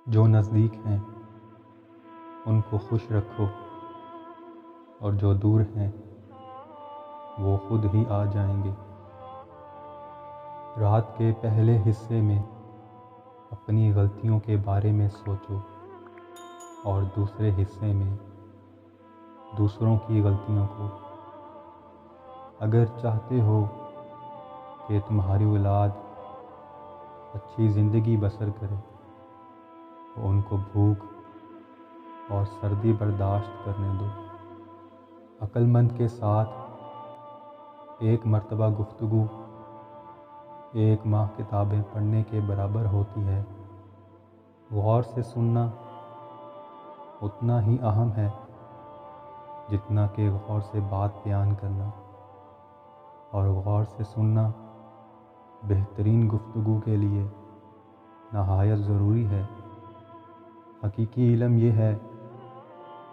جو نزدیک ہیں ان کو خوش رکھو، اور جو دور ہیں وہ خود ہی آ جائیں گے۔ رات کے پہلے حصے میں اپنی غلطیوں کے بارے میں سوچو، اور دوسرے حصے میں دوسروں کی غلطیوں کو۔ اگر چاہتے ہو کہ تمہاری اولاد اچھی زندگی بسر کرے تو ان کو بھوک اور سردی برداشت کرنے دو۔ عقل مند کے ساتھ ایک مرتبہ گفتگو 1 ماہ کتابیں پڑھنے کے برابر ہوتی ہے۔ غور سے سننا اتنا ہی اہم ہے جتنا کہ غور سے بات بیان کرنا، اور غور سے سننا بہترین گفتگو کے لیے نہایت ضروری ہے۔ حقیقی علم یہ ہے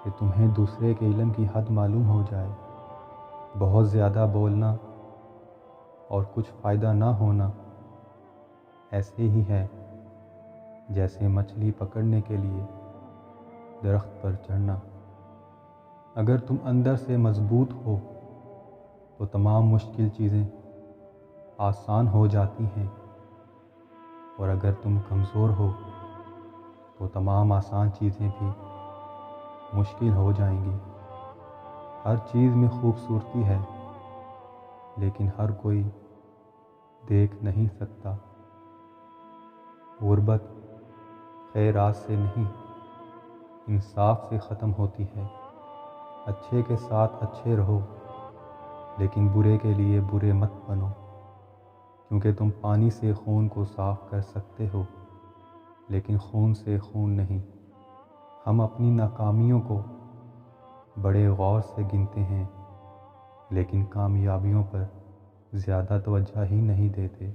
کہ تمہیں دوسرے کے علم کی حد معلوم ہو جائے۔ بہت زیادہ بولنا اور کچھ فائدہ نہ ہونا ایسے ہی ہے جیسے مچھلی پکڑنے کے لیے درخت پر چڑھنا۔ اگر تم اندر سے مضبوط ہو تو تمام مشکل چیزیں آسان ہو جاتی ہیں، اور اگر تم کمزور ہو تو تمام آسان چیزیں بھی مشکل ہو جائیں گی۔ ہر چیز میں خوبصورتی ہے، لیکن ہر کوئی دیکھ نہیں سکتا۔ غربت خیرات سے نہیں، انصاف سے ختم ہوتی ہے۔ اچھے کے ساتھ اچھے رہو، لیکن برے کے لیے برے مت بنو، کیونکہ تم پانی سے خون کو صاف کر سکتے ہو، لیکن خون سے خون نہیں۔ ہم اپنی ناکامیوں کو بڑے غور سے گنتے ہیں، لیکن کامیابیوں پر زیادہ توجہ ہی نہیں دیتے۔